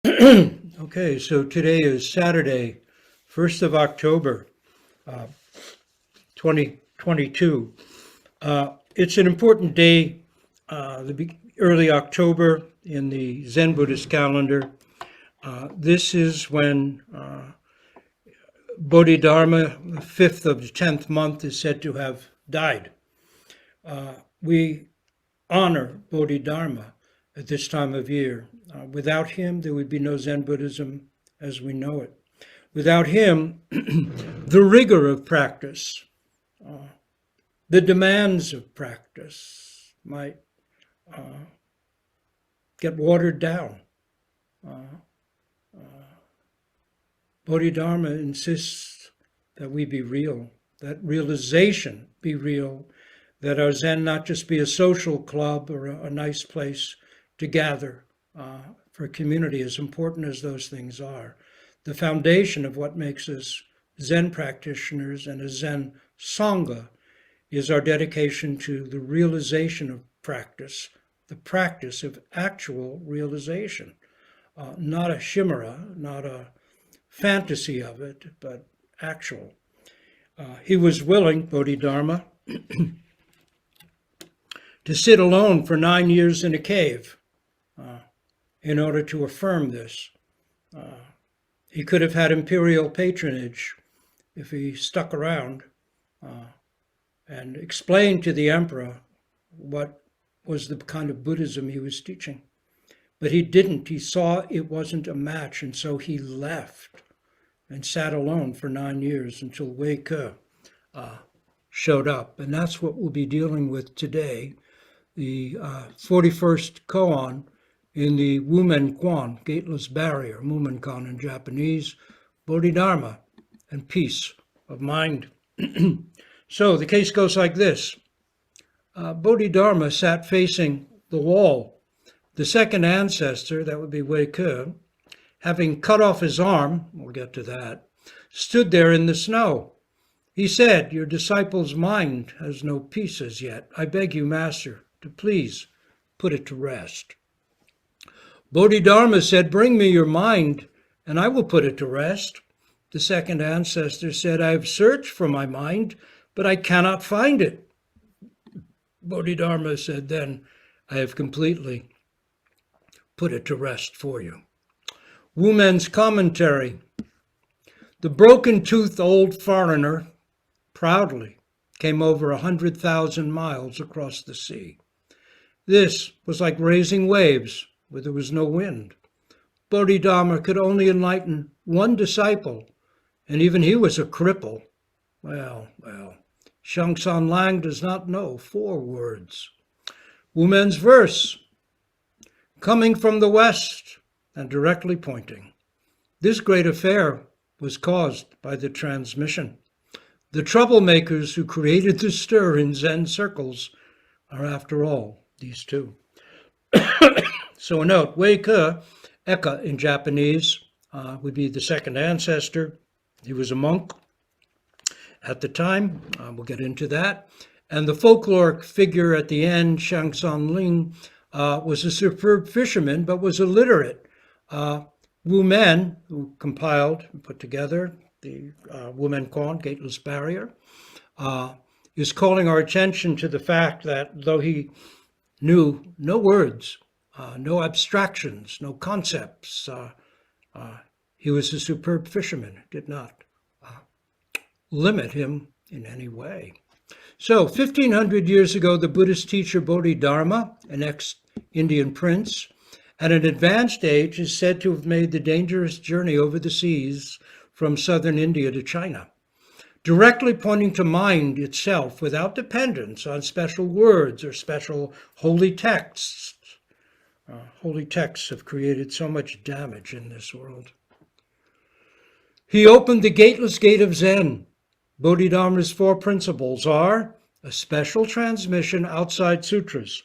Okay, so today is Saturday, 1st of October, 2022. It's an important day, early October in the Zen Buddhist calendar. This is when Bodhidharma, the fifth of the 10th month, is said to have died. We honor Bodhidharma at this time of year. Without him, there would be no Zen Buddhism as we know it. Without him, the rigor of practice, the demands of practice might get watered down. Bodhidharma insists that we be real, that realization be real, that our Zen not just be a social club or a nice place to gather for community, as important as those things are. The foundation of what makes us Zen practitioners and a Zen Sangha is our dedication to the realization of practice, the practice of actual realization, not a chimera, not a fantasy of it, but actual. He was willing, Bodhidharma, to sit alone for 9 years in a cave in order to affirm this. He could have had imperial patronage if he stuck around and explained to the emperor what was the kind of Buddhism he was teaching. But he didn't. He saw it wasn't a match, and so he left and sat alone for 9 years until Wei Ke showed up. And that's what we'll be dealing with today, the 41st koan in the Wumen Kwan, Gateless Barrier, Mumenkan in Japanese, Bodhidharma, and peace of mind. So the case goes like this. Bodhidharma sat facing the wall. The second ancestor, that would be Wei Ke, having cut off his arm, we'll get to that, stood there in the snow. He said, "Your disciple's mind has no peace as yet. I beg you, Master, to please put it to rest." Bodhidharma said, "Bring me your mind, and I will put it to rest." The second ancestor said, "I have searched for my mind, but I cannot find it." Bodhidharma said, "Then I have completely put it to rest for you." Wumen's commentary. The broken-toothed old foreigner proudly came over 100,000 miles across the sea. This was like raising waves where there was no wind. Bodhidharma could only enlighten one disciple, and even he was a cripple. Well, Shangsan Lang does not know 4 words. Wumen's verse, coming from the west and directly pointing. This great affair was caused by the transmission. The troublemakers who created the stir in Zen circles are, after all, these two. So a note, Wei Ke, Eka in Japanese, would be the second ancestor. He was a monk at the time. We'll get into that. And the folkloric figure at the end, Shangsan Ling, was a superb fisherman, but was illiterate. Wu Men, who compiled and put together the Wumen Kwan, Gateless Barrier, is calling our attention to the fact that though he knew no words, no abstractions, no concepts, he was a superb fisherman. It did not limit him in any way. So 1,500 years ago, the Buddhist teacher Bodhidharma, an ex-Indian prince, at an advanced age, is said to have made the dangerous journey over the seas from southern India to China, directly pointing to mind itself without dependence on special words or special holy texts. Holy texts have created so much damage in this world. He opened the gateless gate of Zen. Bodhidharma's 4 principles are a special transmission outside sutras,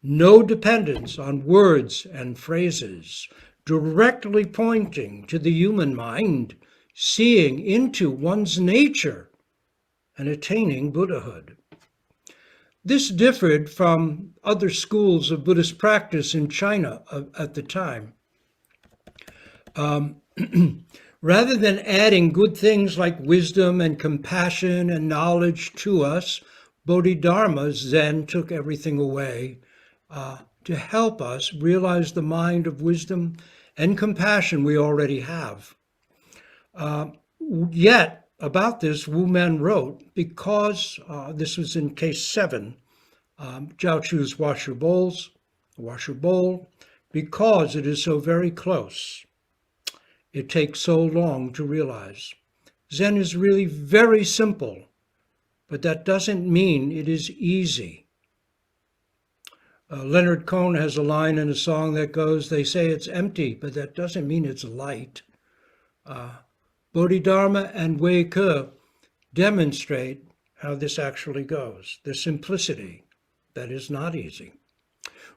no dependence on words and phrases, directly pointing to the human mind, seeing into one's nature, and attaining Buddhahood. This differed from other schools of Buddhist practice in China at the time. Rather than adding good things like wisdom and compassion and knowledge to us, Bodhidharma, Zen, took everything away to help us realize the mind of wisdom and compassion we already have. Yet, about this, Wu Men wrote, because this was in case 7, Jiao Chu's wash your bowl, because it is so very close. It takes so long to realize. Zen is really very simple, but that doesn't mean it is easy. Leonard Cohen has a line in a song that goes, "They say it's empty, but that doesn't mean it's light." Bodhidharma and Wei Ke demonstrate how this actually goes, the simplicity that is not easy.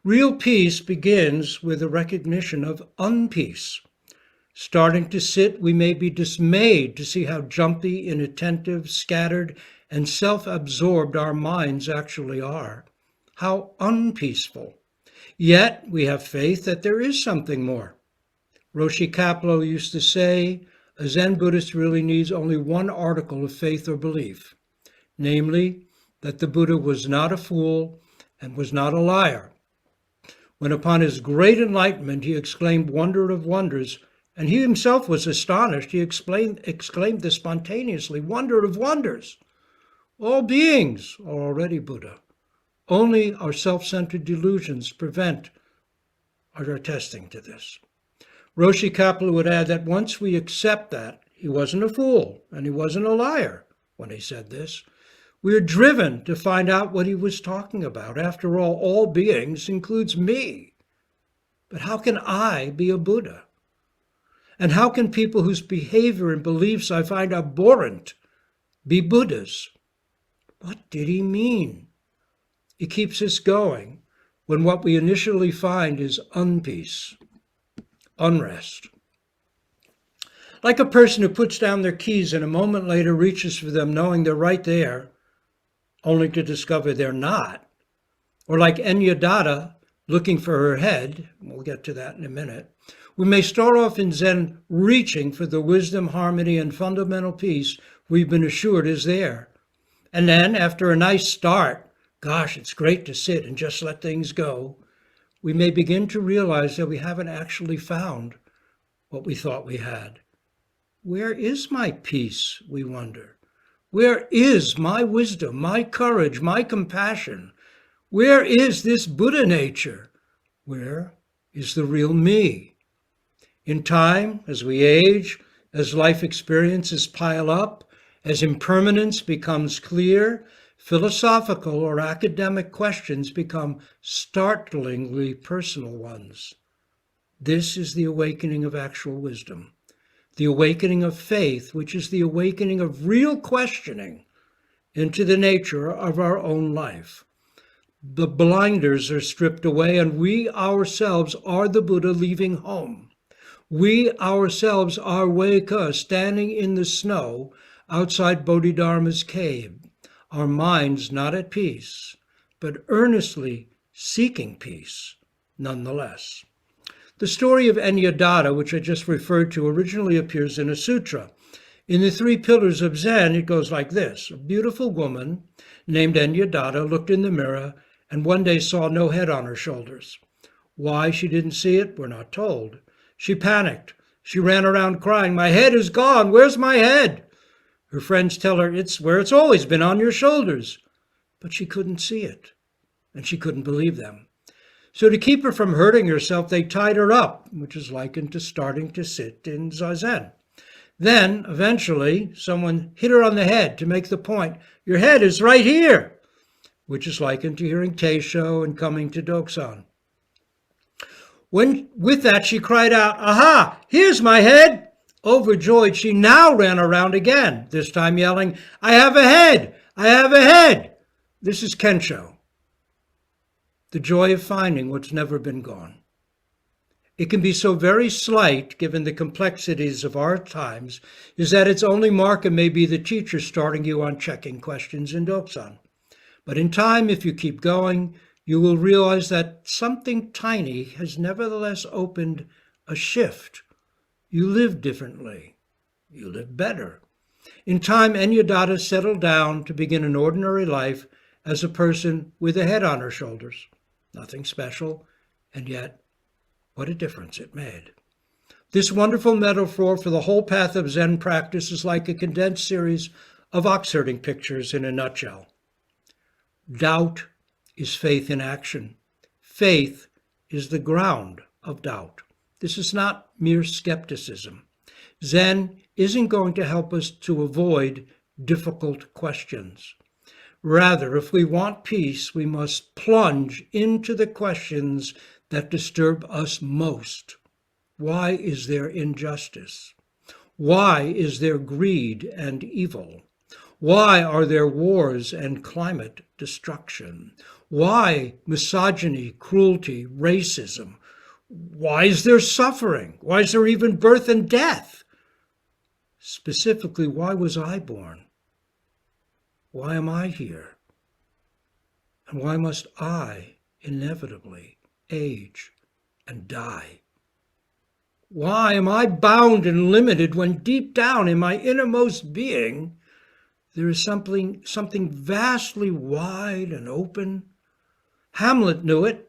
Real peace begins with a recognition of unpeace. Starting to sit, we may be dismayed to see how jumpy, inattentive, scattered, and self-absorbed our minds actually are. How unpeaceful. Yet we have faith that there is something more. Roshi Kapleau used to say, a Zen Buddhist really needs only one article of faith or belief, namely, that the Buddha was not a fool and was not a liar. When upon his great enlightenment he exclaimed, "Wonder of wonders," and he himself was astonished, he exclaimed this spontaneously, "Wonder of wonders! All beings are already Buddha. Only our self-centered delusions prevent our attesting to this." Roshi Kapleau would add that once we accept that he wasn't a fool and he wasn't a liar when he said this, we are driven to find out what he was talking about. After all beings includes me. But how can I be a Buddha? And how can people whose behavior and beliefs I find abhorrent be Buddhas? What did he mean? He keeps us going when what we initially find is unpeace, unrest. Like a person who puts down their keys and a moment later reaches for them knowing they're right there, only to discover they're not. Or like Enyadatta looking for her head, we'll get to that in a minute. We may start off in Zen reaching for the wisdom, harmony, and fundamental peace we've been assured is there. And then, after a nice start, gosh, it's great to sit and just let things go, we may begin to realize that we haven't actually found what we thought we had. Where is my peace, we wonder? Where is my wisdom, my courage, my compassion? Where is this Buddha nature? Where is the real me? In time, as we age, as life experiences pile up, as impermanence becomes clear, philosophical or academic questions become startlingly personal ones. This is the awakening of actual wisdom, the awakening of faith, which is the awakening of real questioning into the nature of our own life. The blinders are stripped away, and we ourselves are the Buddha leaving home. We ourselves are Wei Ke standing in the snow outside Bodhidharma's cave, our minds not at peace, but earnestly seeking peace nonetheless. The story of Enyadatta, which I just referred to, originally appears in a sutra. In the 3 pillars of Zen, it goes like this. A beautiful woman named Enyadatta looked in the mirror and one day saw no head on her shoulders. Why she didn't see it, we're not told. She panicked. She ran around crying, "My head is gone. Where's my head?" Her friends tell her, "It's where it's always been, on your shoulders." But she couldn't see it, and she couldn't believe them. So to keep her from hurting herself, they tied her up, which is likened to starting to sit in Zazen. Then, eventually, someone hit her on the head to make the point, "Your head is right here," which is likened to hearing teisho and coming to Doksan. With that, she cried out, "Aha, here's my head!" Overjoyed, she now ran around again, this time yelling, "I have a head! I have a head!" This is Kensho, the joy of finding what's never been gone. It can be so very slight, given the complexities of our times, is that its only marker may be the teacher starting you on checking questions in Doksan. But in time, if you keep going, you will realize that something tiny has nevertheless opened a shift, You live differently. You live better. In time, Enyaddata settled down to begin an ordinary life as a person with a head on her shoulders. Nothing special, and yet, what a difference it made. This wonderful metaphor for the whole path of Zen practice is like a condensed series of ox-herding pictures in a nutshell. Doubt is faith in action. Faith is the ground of doubt. This is not mere skepticism. Zen isn't going to help us to avoid difficult questions. Rather, if we want peace, we must plunge into the questions that disturb us most. Why is there injustice? Why is there greed and evil? Why are there wars and climate destruction? Why misogyny, cruelty, racism? Why is there suffering? Why is there even birth and death? Specifically, why was I born? Why am I here? And why must I inevitably age and die? Why am I bound and limited when deep down in my innermost being there is something vastly wide and open? Hamlet knew it.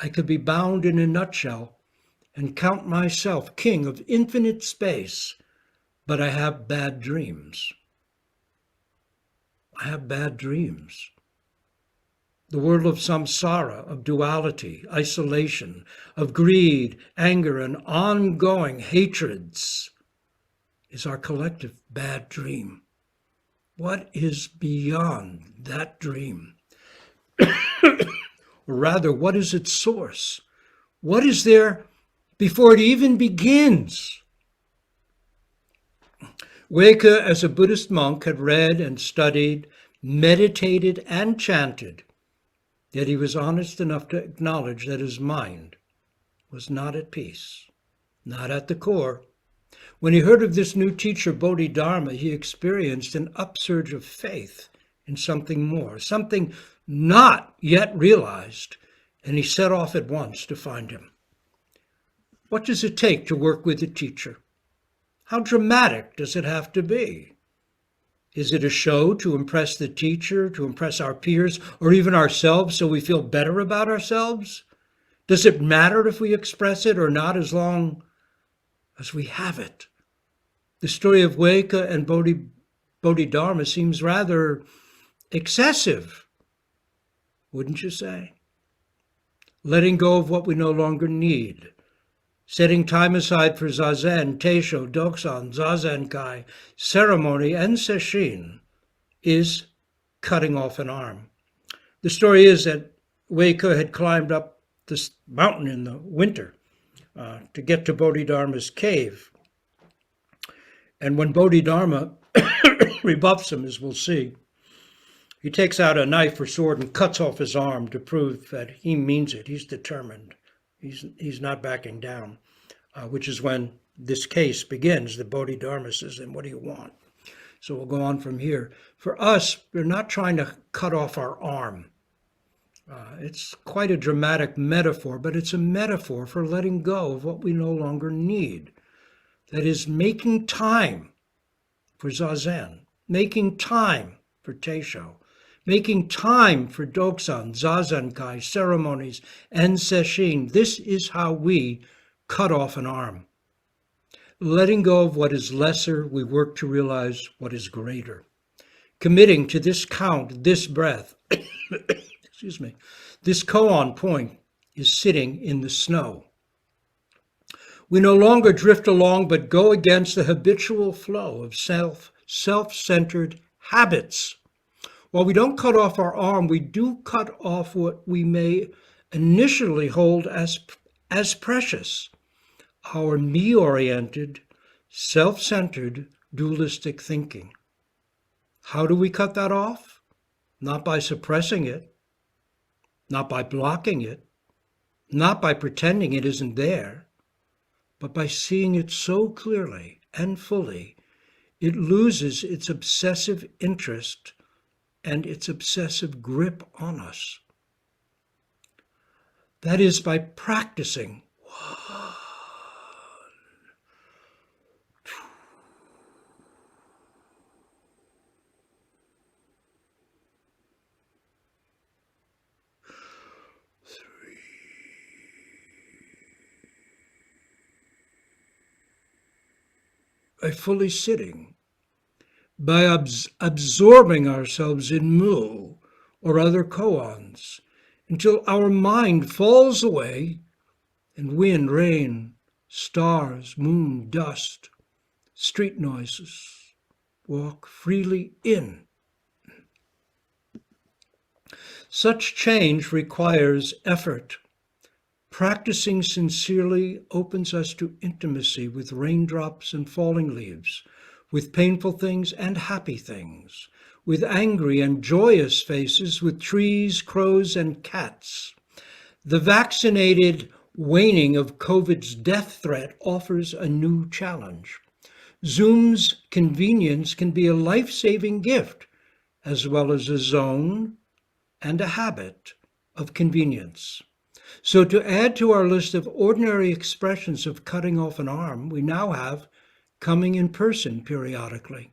I could be bound in a nutshell and count myself king of infinite space, but I have bad dreams. I have bad dreams. The world of samsara, of duality, isolation, of greed, anger, and ongoing hatreds is our collective bad dream. What is beyond that dream? Or rather, what is its source? What is there before it even begins? Wake, as a Buddhist monk, had read and studied, meditated and chanted, yet he was honest enough to acknowledge that his mind was not at peace, not at the core. When he heard of this new teacher, Bodhidharma, he experienced an upsurge of faith in something more, something not yet realized, and he set off at once to find him. What does it take to work with a teacher? How dramatic does it have to be? Is it a show to impress the teacher, to impress our peers, or even ourselves so we feel better about ourselves? Does it matter if we express it or not as long as we have it? The story of Weka and Bodhidharma seems rather excessive, wouldn't you say? Letting go of what we no longer need. Setting time aside for zazen, teisho, doksan, zazenkai, ceremony, and sesshin is cutting off an arm. The story is that Weka had climbed up this mountain in the winter to get to Bodhidharma's cave. And when Bodhidharma rebuffs him, as we'll see, he takes out a knife or sword and cuts off his arm to prove that he means it. He's determined. He's not backing down, which is when this case begins. The Bodhidharma says, "And what do you want?" So we'll go on from here. For us, we're not trying to cut off our arm. It's quite a dramatic metaphor, but it's a metaphor for letting go of what we no longer need. That is, making time for zazen, making time for teisho, making time for doksan, zazenkai, ceremonies, and sesshin. This is how we cut off an arm. Letting go of what is lesser, we work to realize what is greater. Committing to this count, this breath, excuse me, this koan point is sitting in the snow. We no longer drift along, but go against the habitual flow of self-centered habits. While we don't cut off our arm, we do cut off what we may initially hold as precious, our me-oriented, self-centered, dualistic thinking. How do we cut that off? Not by suppressing it, not by blocking it, not by pretending it isn't there, but by seeing it so clearly and fully, it loses its obsessive interest and its obsessive grip on us. That is by practicing by fully sitting, by absorbing ourselves in mu or other koans until our mind falls away and wind, rain, stars, moon, dust, street noises walk freely in. Such change requires effort. Practicing sincerely opens us to intimacy with raindrops and falling leaves, with painful things and happy things, with angry and joyous faces, with trees, crows, and cats. The vaccinated waning of COVID's death threat offers a new challenge. Zoom's convenience can be a life-saving gift, as well as a zone and a habit of convenience. So to add to our list of ordinary expressions of cutting off an arm, we now have coming in person periodically.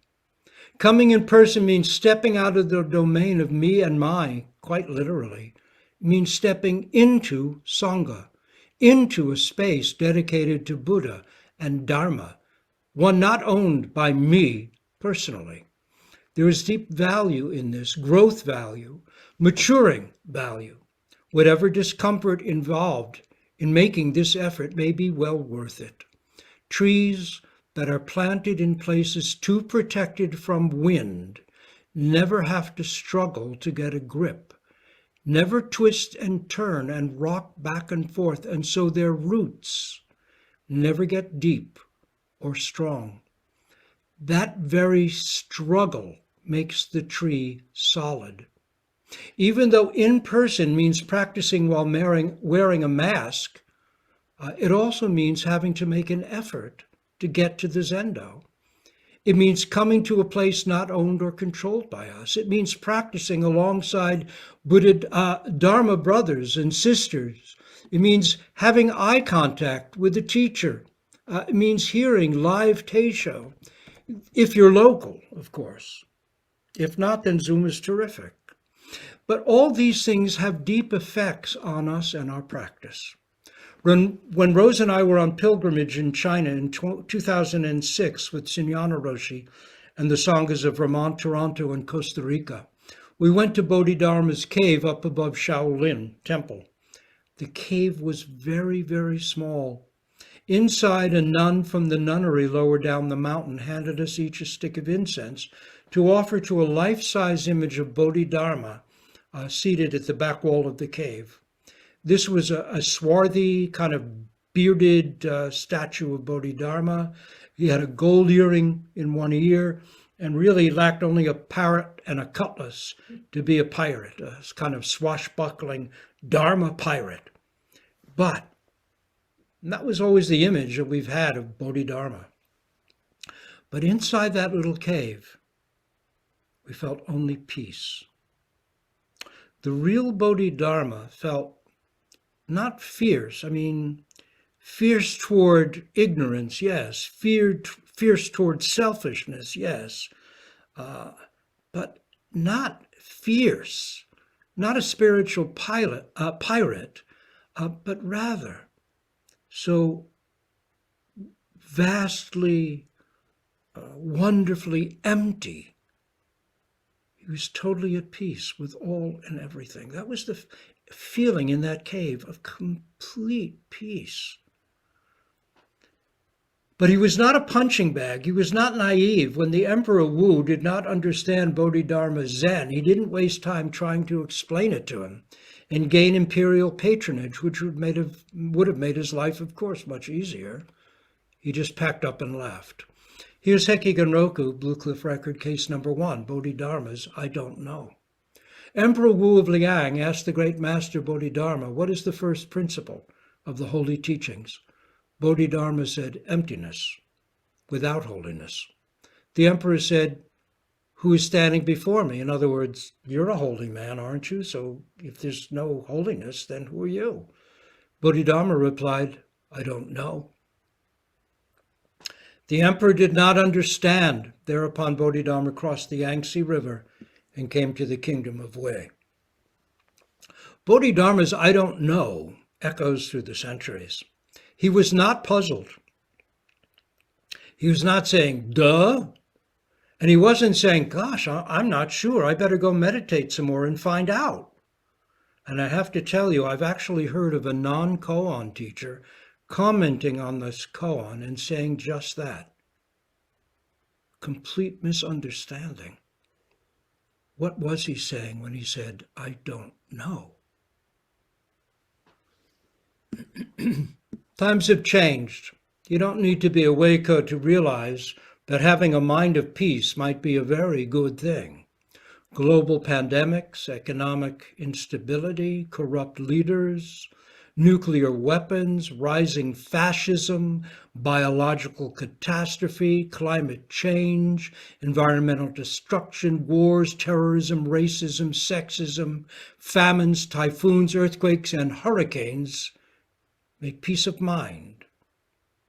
Coming in person means stepping out of the domain of me and my, quite literally. It means stepping into Sangha, into a space dedicated to Buddha and Dharma, one not owned by me personally. There is deep value in this, growth value, maturing value. Whatever discomfort involved in making this effort may be well worth it. Trees that are planted in places too protected from wind never have to struggle to get a grip, never twist and turn and rock back and forth, and so their roots never get deep or strong. That very struggle makes the tree solid. Even though in person means practicing while wearing a mask, it also means having to make an effort to get to the Zendo. It means coming to a place not owned or controlled by us. It means practicing alongside Bodhidharma brothers and sisters. It means having eye contact with the teacher. It means hearing live teisho, if you're local, of course. If not, then Zoom is terrific. But all these things have deep effects on us and our practice. When Rose and I were on pilgrimage in China in 2006 with Sunyana Roshi and the Sanghas of Vermont, Toronto, and Costa Rica, we went to Bodhidharma's cave up above Shaolin Temple. The cave was very, very small. Inside, a nun from the nunnery lower down the mountain handed us each a stick of incense to offer to a life-size image of Bodhidharma seated at the back wall of the cave. This was a swarthy, kind of bearded statue of Bodhidharma. He had a gold earring in one ear and really lacked only a parrot and a cutlass to be a pirate, a kind of swashbuckling Dharma pirate. But that was always the image that we've had of Bodhidharma. But inside that little cave, we felt only peace. The real Bodhidharma felt not fierce. Fierce toward ignorance, yes. Fierce toward selfishness, yes. But not fierce, not a spiritual pirate, but rather so vastly, wonderfully empty. He was totally at peace with all and everything. That was the feeling in that cave of complete peace. But he was not a punching bag. He was not naive. When the Emperor Wu did not understand Bodhidharma's Zen, he didn't waste time trying to explain it to him and gain imperial patronage, which would have made his life, of course, much easier. He just packed up and left. Here's Heike Genroku, Blue Cliff Record, case number 1, Bodhidharma's I Don't Know. Emperor Wu of Liang asked the great master Bodhidharma, what is the first principle of the holy teachings? Bodhidharma said, emptiness, without holiness. The emperor said, who is standing before me? In other words, you're a holy man, aren't you? So if there's no holiness, then who are you? Bodhidharma replied, I don't know. The emperor did not understand. Thereupon Bodhidharma crossed the Yangtze River and came to the kingdom of Wei. Bodhidharma's I don't know echoes through the centuries. He was not puzzled. He was not saying, duh. And he wasn't saying, gosh, I'm not sure. I better go meditate some more and find out. And I have to tell you, I've actually heard of a non-koan teacher commenting on this koan and saying just that. Complete misunderstanding. What was he saying when he said, I don't know? Times have changed. You don't need to be a Waco to realize that having a mind of peace might be a very good thing. Global pandemics, economic instability, corrupt leaders, nuclear weapons, rising fascism, biological catastrophe, climate change, environmental destruction, wars, terrorism, racism, sexism, famines, typhoons, earthquakes, and hurricanes make peace of mind,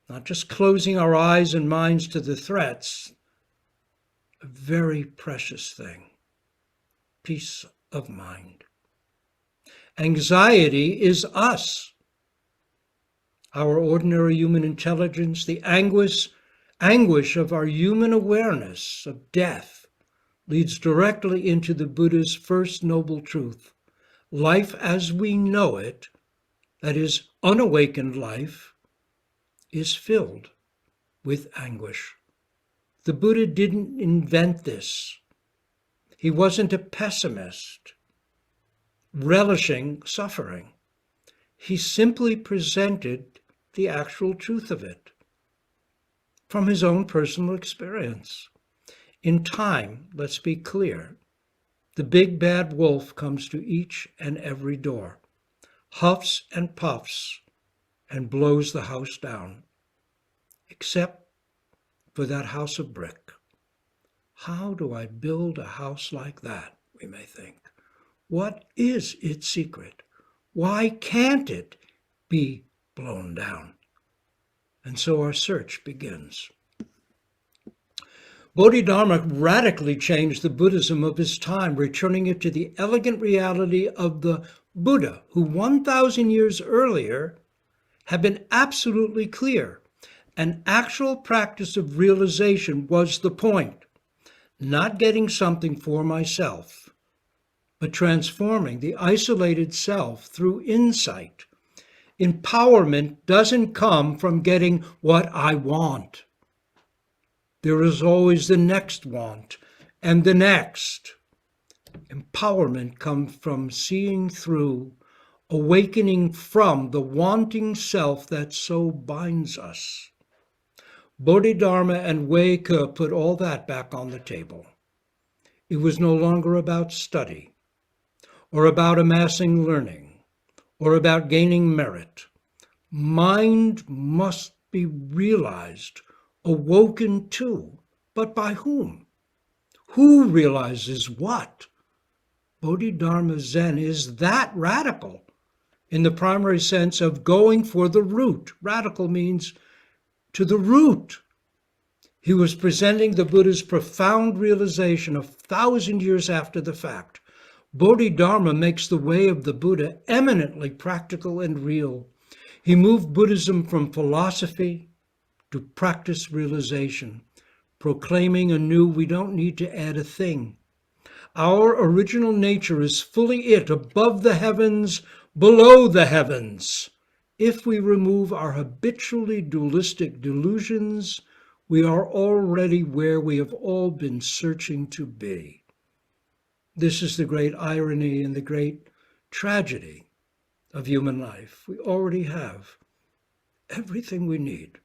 not just closing our eyes and minds to the threats, a very precious thing. Peace of mind. Anxiety is us. Our ordinary human intelligence, the anguish of our human awareness of death leads directly into the Buddha's first noble truth. Life as we know it, that is, unawakened life, is filled with anguish. The Buddha didn't invent this. He wasn't a pessimist, relishing suffering. He simply presented the actual truth of it from his own personal experience. In time, let's be clear, the big bad wolf comes to each and every door, huffs and puffs, and blows the house down, except for that house of brick. How do I build a house like that, we may think. What is its secret? Why can't it be blown down? And so our search begins. Bodhidharma radically changed the Buddhism of his time, returning it to the elegant reality of the Buddha, who 1,000 years earlier had been absolutely clear. An actual practice of realization was the point, not getting something for myself, but transforming the isolated self through insight. Empowerment doesn't come from getting what I want. There is always the next want and the next. Empowerment comes from seeing through, awakening from the wanting self that so binds us. Bodhidharma and Waika put all that back on the table. It was no longer about study, or about amassing learning, or about gaining merit. Mind must be realized, awoken to, but by whom? Who realizes what? Bodhidharma Zen is that radical in the primary sense of going for the root. Radical means to the root. He was presenting the Buddha's profound realization 1,000 years after the fact. Bodhidharma makes the way of the Buddha eminently practical and real. He moved Buddhism from philosophy to practice realization, proclaiming anew we don't need to add a thing. Our original nature is fully it, above the heavens, below the heavens. If we remove our habitually dualistic delusions, we are already where we have all been searching to be. This is the great irony and the great tragedy of human life. We already have everything we need.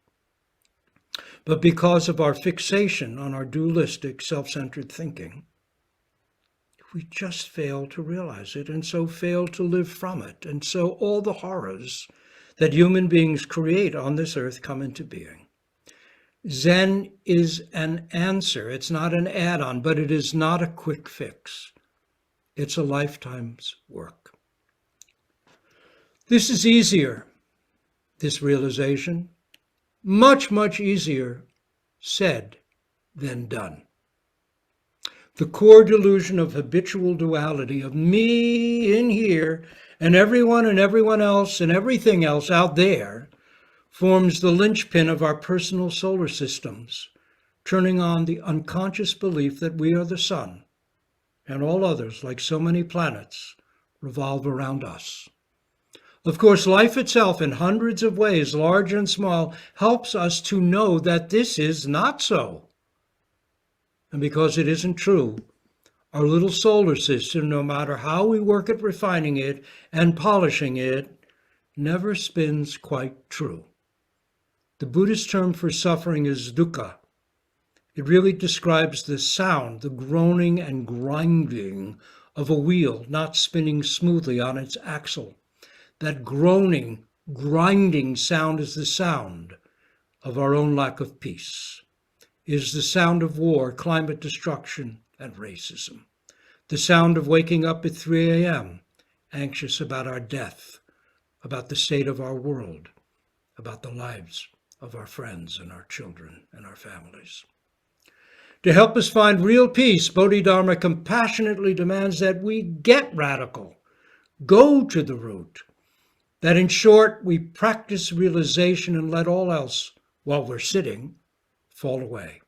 But because of our fixation on our dualistic, self-centered thinking, we just fail to realize it, and so fail to live from it. And so all the horrors that human beings create on this earth come into being. Zen is an answer. It's not an add-on, but it is not a quick fix. It's a lifetime's work. This is easier, this realization, much, much easier said than done. The core delusion of habitual duality of me in here and everyone else and everything else out there forms the linchpin of our personal solar systems, turning on the unconscious belief that we are the sun, and all others, like so many planets, revolve around us. Of course, life itself, in hundreds of ways, large and small, helps us to know that this is not so. And because it isn't true, our little solar system, no matter how we work at refining it and polishing it, never spins quite true. The Buddhist term for suffering is dukkha. It really describes the sound, the groaning and grinding of a wheel not spinning smoothly on its axle. That groaning, grinding sound is the sound of our own lack of peace. It is the sound of war, climate destruction, and racism. The sound of waking up at 3 a.m., anxious about our death, about the state of our world, about the lives of our friends and our children and our families. To help us find real peace, Bodhidharma compassionately demands that we get radical, go to the root, that in short, we practice realization and let all else, while we're sitting, fall away.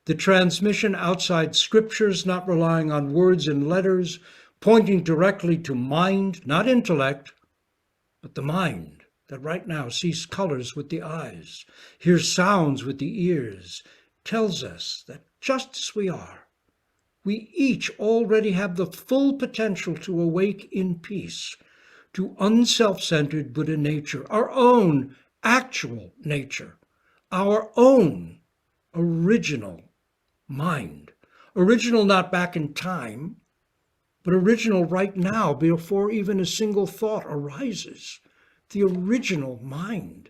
The transmission outside scriptures, not relying on words and letters, pointing directly to mind, not intellect, but the mind that right now sees colors with the eyes, hears sounds with the ears, tells us that just as we are, we each already have the full potential to awake in peace, to unself-centered Buddha nature, our own actual nature, our own original mind. Original not back in time, but original right now before even a single thought arises. The original mind.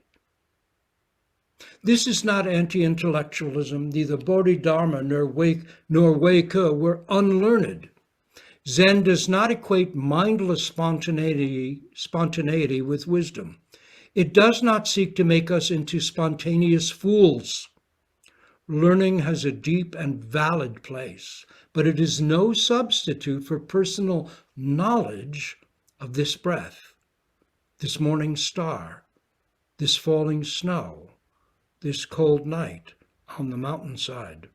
This is not anti-intellectualism. Neither Bodhidharma nor Wei-Ke were unlearned. Zen does not equate mindless spontaneity with wisdom. It does not seek to make us into spontaneous fools. Learning has a deep and valid place, but it is no substitute for personal knowledge of this breath, this morning star, this falling snow, this cold night on the mountainside.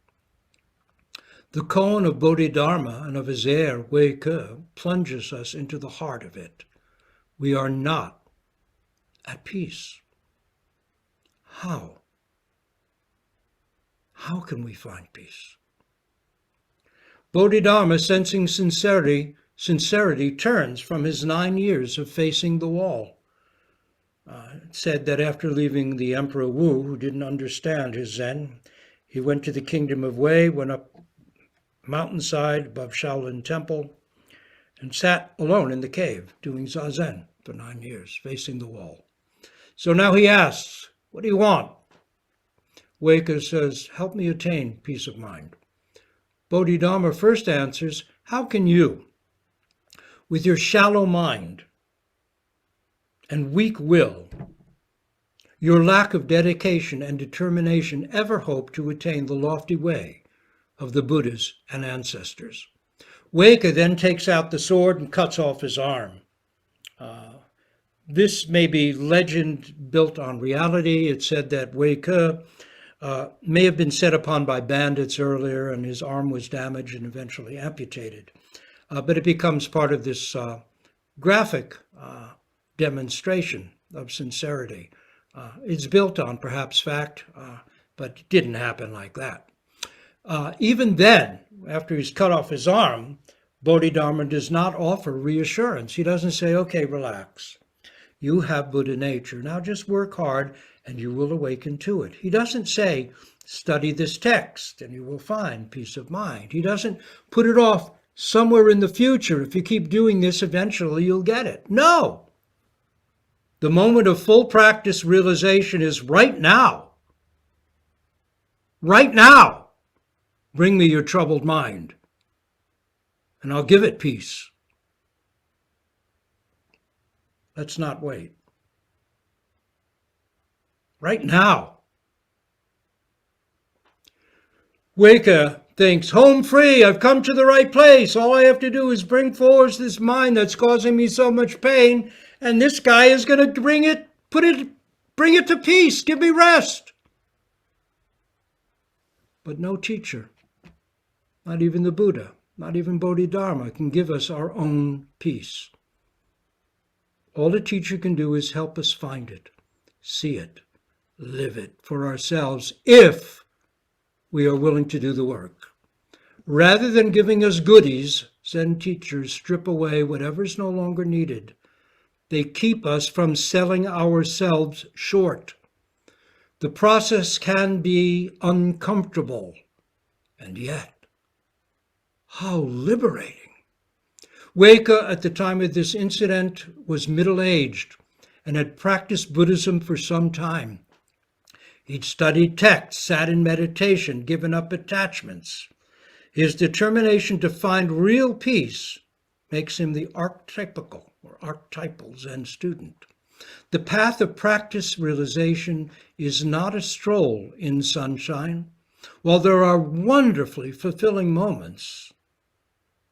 The koan of Bodhidharma and of his heir, Wei-Ke, plunges us into the heart of it. We are not at peace. How? How can we find peace? Bodhidharma, sensing sincerity, turns from his 9 years of facing the wall. It said that after leaving the Emperor Wu, who didn't understand his Zen, he went to the kingdom of Wei, went up mountainside above Shaolin Temple, and sat alone in the cave doing zazen for 9 years, facing the wall. So now he asks, what do you want? Wei-Ke says, help me attain peace of mind. Bodhidharma first answers, how can you, with your shallow mind and weak will, your lack of dedication and determination, ever hope to attain the lofty way of the Buddhas and ancestors? Wei-Ke then takes out the sword and cuts off his arm. This may be legend built on reality. It said that Wei-Ke may have been set upon by bandits earlier and his arm was damaged and eventually amputated. But it becomes part of this graphic demonstration of sincerity. It's built on perhaps fact, but it didn't happen like that. Even then, after he's cut off his arm, Bodhidharma does not offer reassurance. He doesn't say, okay, relax. You have Buddha nature. Now just work hard and you will awaken to it. He doesn't say, study this text and you will find peace of mind. He doesn't put it off somewhere in the future. If you keep doing this, eventually you'll get it. No. The moment of full practice realization is right now. Right now. Bring me your troubled mind and I'll give it peace. Let's not wait. Right now. Wei-Ke thinks, home free, I've come to the right place. All I have to do is bring forth this mind that's causing me so much pain, and this guy is going to put it Bring it to peace. Give me rest. But no teacher, not even the Buddha, not even Bodhidharma, can give us our own peace. All a teacher can do is help us find it, see it, live it for ourselves, if we are willing to do the work. Rather than giving us goodies, Zen teachers strip away whatever's no longer needed. They keep us from selling ourselves short. The process can be uncomfortable, and yet, how liberating. Weike, at the time of this incident, was middle-aged and had practiced Buddhism for some time. He'd studied texts, sat in meditation, given up attachments. His determination to find real peace makes him the archetypal Zen student. The path of practice realization is not a stroll in sunshine. While there are wonderfully fulfilling moments,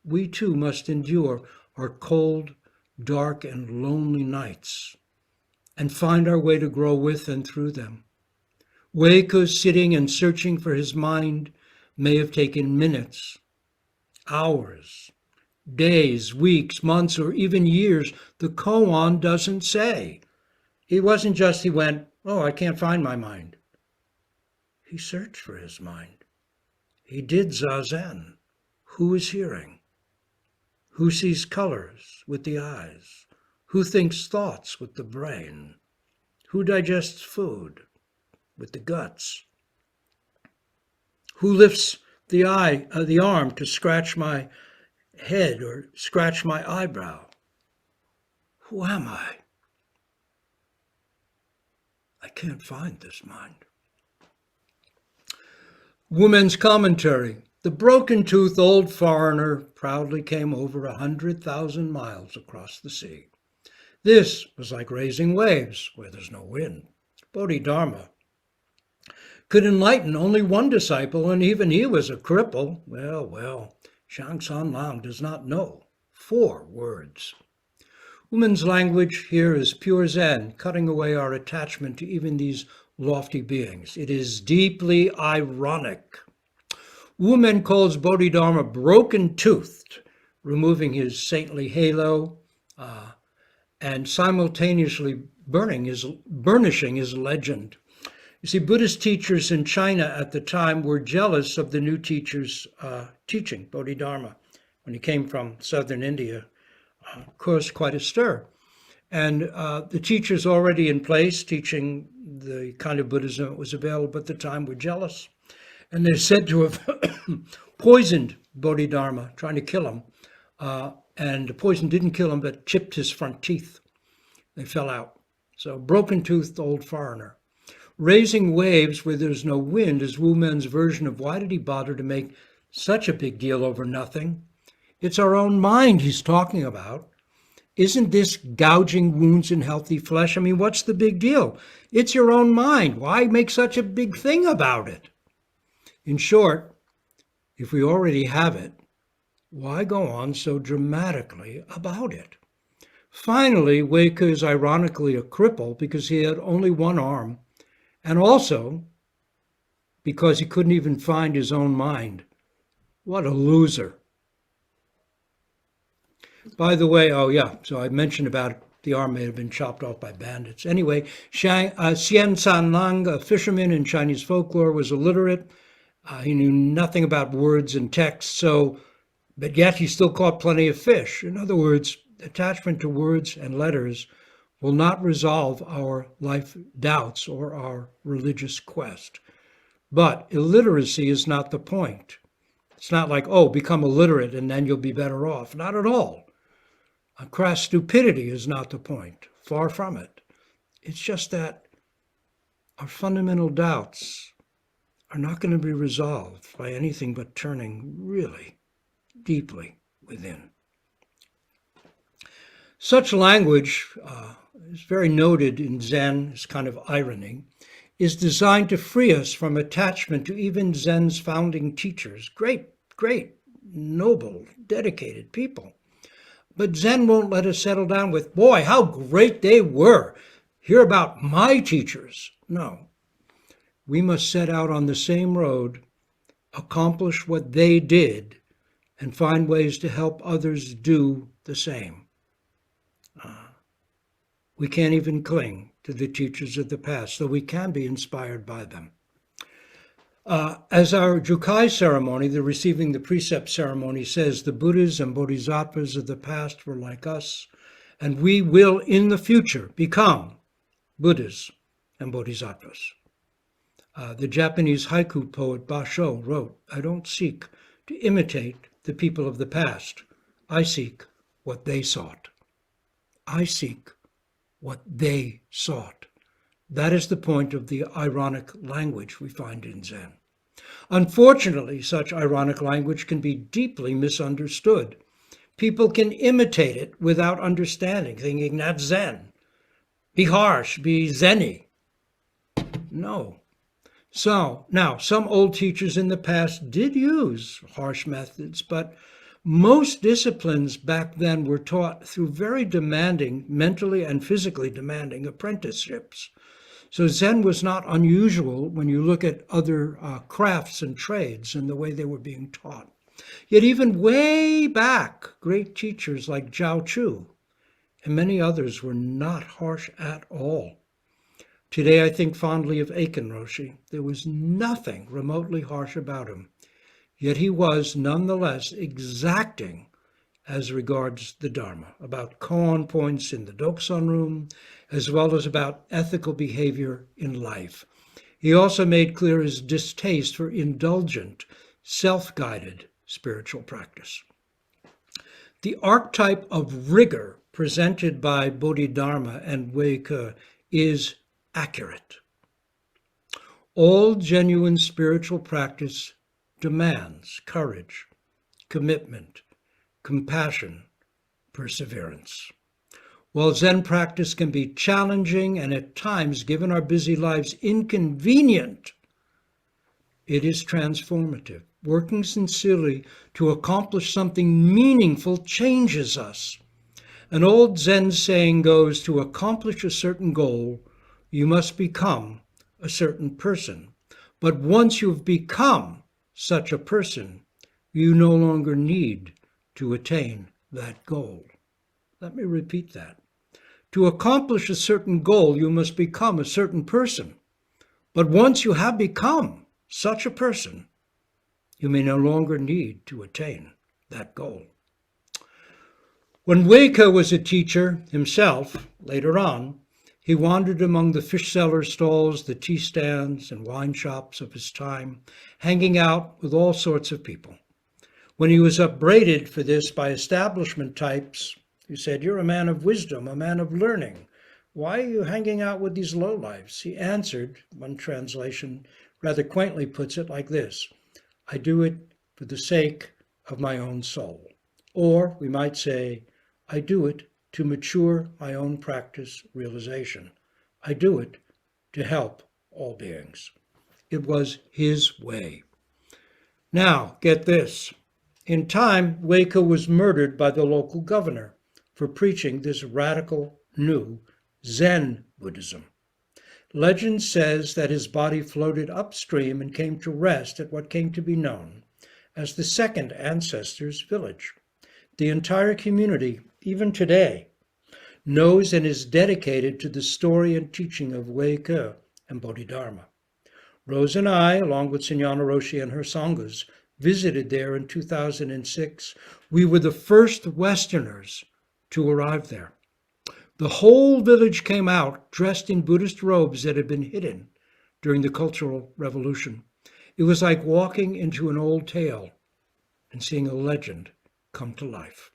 we too must endure our cold, dark, and lonely nights and find our way to grow with and through them. Weike, sitting and searching for his mind, may have taken minutes, hours, days, weeks, months, or even years. The koan doesn't say. It wasn't just he went, oh, I can't find my mind. He searched for his mind. He did zazen. Who is hearing? Who sees colors with the eyes? Who thinks thoughts with the brain? Who digests food with the guts? Who lifts the arm to scratch my head or scratch my eyebrow? Who am I? I can't find this mind. Woman's commentary. The broken-toothed old foreigner proudly came over 100,000 miles across the sea. This was like raising waves where there's no wind. Bodhidharma could enlighten only one disciple, and even he was a cripple. Well, Shangsan Lang does not know 4 words. Woman's language here is pure Zen, cutting away our attachment to even these lofty beings. It is deeply ironic. Woman calls Bodhidharma broken-toothed, removing his saintly halo and simultaneously burnishing his legend. You see, Buddhist teachers in China at the time were jealous of the new teacher's teaching, Bodhidharma, when he came from southern India. Caused quite a stir. And the teachers already in place teaching the kind of Buddhism that was available at the time were jealous. And they're said to have poisoned Bodhidharma, trying to kill him. And the poison didn't kill him, but chipped his front teeth. They fell out. So broken-toothed old foreigner. Raising waves where there's no wind is Wu Men's version of why did he bother to make such a big deal over nothing? It's our own mind he's talking about. Isn't this gouging wounds in healthy flesh? I mean, what's the big deal? It's your own mind. Why make such a big thing about it? In short, if we already have it, why go on so dramatically about it? Finally, Weike is ironically a cripple because he had only one arm, and also because he couldn't even find his own mind. What a loser. By the way, so I mentioned about the arm may have been chopped off by bandits. Anyway, Xian San Lang, a fisherman in Chinese folklore, was illiterate. He knew nothing about words and text, but yet he still caught plenty of fish. In other words, attachment to words and letters will not resolve our life doubts or our religious quest. But illiteracy is not the point. It's not like, become illiterate and then you'll be better off. Not at all. Crass stupidity is not the point. Far from it. It's just that our fundamental doubts are not going to be resolved by anything but turning really deeply within. Such language is very noted in Zen, as kind of irony, is designed to free us from attachment to even Zen's founding teachers. Great, noble, dedicated people. But Zen won't let us settle down with, boy, how great they were. hear about my teachers. No, we must set out on the same road, accomplish what they did, and find ways to help others do the same. We can't even cling to the teachers of the past, though we can be inspired by them. As our Jukai ceremony, the receiving the precept ceremony, says, the Buddhas and Bodhisattvas of the past were like us, and we will in the future become Buddhas and Bodhisattvas. The Japanese haiku poet Basho wrote, I don't seek to imitate the people of the past. I seek what they sought. I seek what they sought. That is the point of the ironic language we find in Zen. Unfortunately, such ironic language can be deeply misunderstood. People can imitate it without understanding, thinking that's Zen. Be harsh, be Zenny. No. So, now, some old teachers in the past did use harsh methods, but most disciplines back then were taught through very demanding, mentally and physically demanding apprenticeships. So Zen was not unusual when you look at other crafts and trades and the way they were being taught. Yet even way back, great teachers like Zhao Chu and many others were not harsh at all. Today I think fondly of Aiken Roshi. There was nothing remotely harsh about him. Yet he was nonetheless exacting as regards the Dharma, about koan points in the Doksan room, as well as about ethical behavior in life. He also made clear his distaste for indulgent, self-guided spiritual practice. The archetype of rigor presented by Bodhidharma and Wei Ke is accurate. All genuine spiritual practice demands courage, commitment, compassion, perseverance. While Zen practice can be challenging and at times, given our busy lives, inconvenient, it is transformative. Working sincerely to accomplish something meaningful changes us. An old Zen saying goes, to accomplish a certain goal, you must become a certain person. But once you've become such a person, you no longer need to attain that goal. Let me repeat that. To accomplish a certain goal, you must become a certain person. But once you have become such a person, you may no longer need to attain that goal. When Wei Ke was a teacher himself, later on, he wandered among the fish seller stalls, the tea stands, and wine shops of his time, hanging out with all sorts of people. When he was upbraided for this by establishment types, who said, you're a man of wisdom, a man of learning. Why are you hanging out with these lowlifes? He answered, one translation rather quaintly puts it like this, I do it for the sake of my own soul. Or we might say, I do it to mature my own practice realization. I do it to help all beings. It was his way. Now, get this. In time, Wei Ke was murdered by the local governor for preaching this radical, new Zen Buddhism. Legend says that his body floated upstream and came to rest at what came to be known as the second ancestor's village. The entire community, even today, knows and is dedicated to the story and teaching of Wei Ke and Bodhidharma. Rose and I, along with Sunyana Roshi and her Sanghas, visited there in 2006. We were the first Westerners to arrive there. The whole village came out dressed in Buddhist robes that had been hidden during the Cultural Revolution. It was like walking into an old tale and seeing a legend come to life.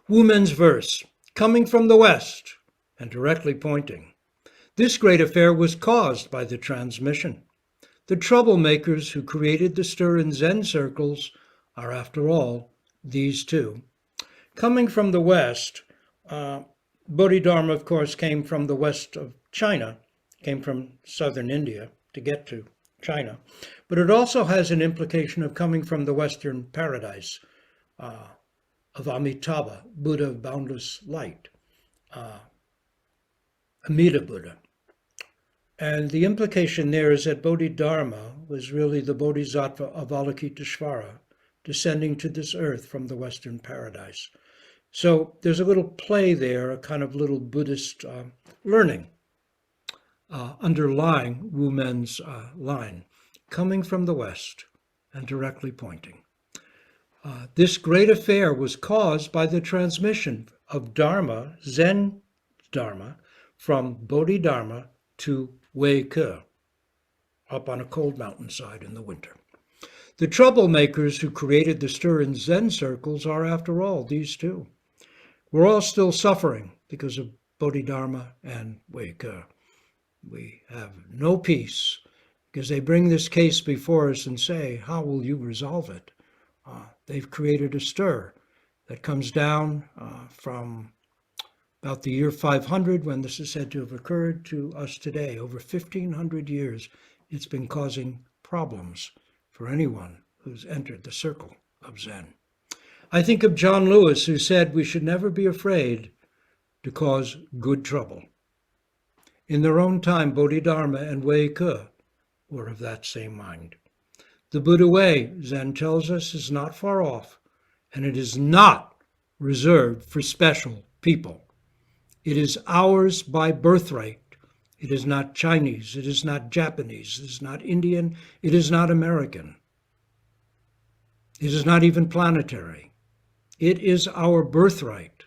Wu Men's verse, coming from the West and directly pointing. This great affair was caused by the transmission. The troublemakers who created the stir in Zen circles are, after all, these two. Coming from the West, Bodhidharma, of course, came from the west of China, came from southern India to get to China. But it also has an implication of coming from the Western paradise of Amitabha, Buddha of boundless light. Amida Buddha. And the implication there is that Bodhidharma was really the Bodhisattva Avalokiteshvara, descending to this earth from the Western paradise. So there's a little play there, a kind of little Buddhist learning underlying Wu Men's line, coming from the West and directly pointing. This great affair was caused by the transmission of Dharma, Zen Dharma, from Bodhidharma to Wei Ke, up on a cold mountainside in the winter. The troublemakers who created the stir in Zen circles are, after all, these two. We're all still suffering because of Bodhidharma and Wei Ke. We have no peace because they bring this case before us and say, how will you resolve it? They've created a stir that comes down from about the year 500, when this is said to have occurred, to us today. Over 1,500 years, it's been causing problems for anyone who's entered the circle of Zen. I think of John Lewis, who said we should never be afraid to cause good trouble. In their own time, Bodhidharma and Wei Ke were of that same mind. The Buddha way, Zen tells us, is not far off, and it is not reserved for special people. It is ours by birthright. It is not Chinese, it is not Japanese, it is not Indian, it is not American. It is not even planetary. It is our birthright.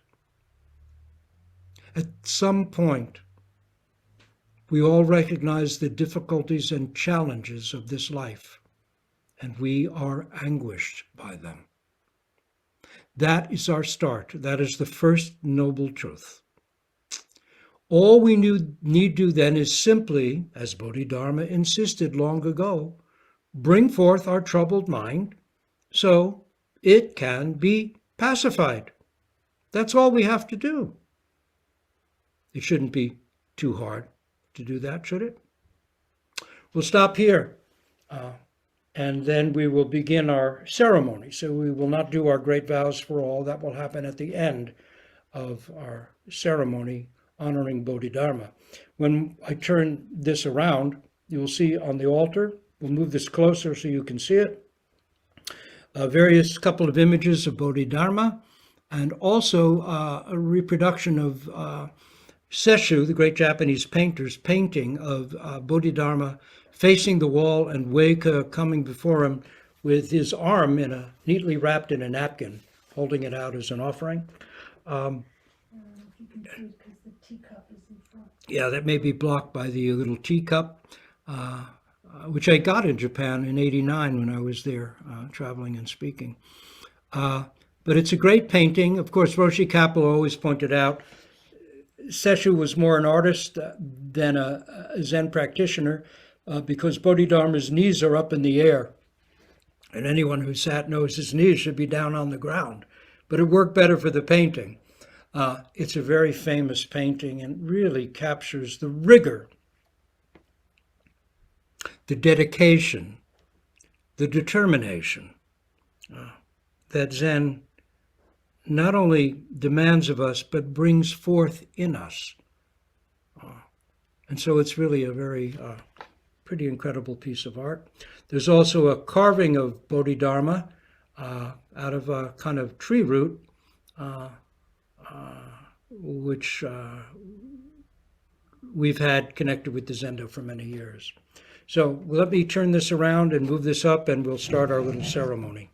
At some point, we all recognize the difficulties and challenges of this life, and we are anguished by them. That is our start. That is the first noble truth. All we need do then is simply, as Bodhidharma insisted long ago, bring forth our troubled mind so it can be pacified. That's all we have to do. It shouldn't be too hard to do that, should it? We'll stop here, and then we will begin our ceremony. So we will not do our great vows for all. That will happen at the end of our ceremony honoring Bodhidharma. When I turn this around, you will see on the altar, we'll move this closer so you can see it, various couple of images of Bodhidharma, and also a reproduction of Sesshu, the great Japanese painter's painting of Bodhidharma facing the wall and Wei Ke coming before him with his arm neatly wrapped in a napkin, holding it out as an offering. You can see it because the teacup is in front. Yeah, that may be blocked by the little teacup, which I got in Japan in '89 when I was there traveling and speaking. But it's a great painting. Of course, Roshi Kapleau always pointed out Sesshu was more an artist than a Zen practitioner because Bodhidharma's knees are up in the air. And anyone who sat knows his knees should be down on the ground. But it worked better for the painting. It's a very famous painting and really captures the rigor, the dedication, the determination that Zen not only demands of us, but brings forth in us. And so it's really a very pretty incredible piece of art. There's also a carving of Bodhidharma out of a kind of tree root, which we've had connected with the Zendo for many years. So let me turn this around and move this up, and we'll start our little ceremony.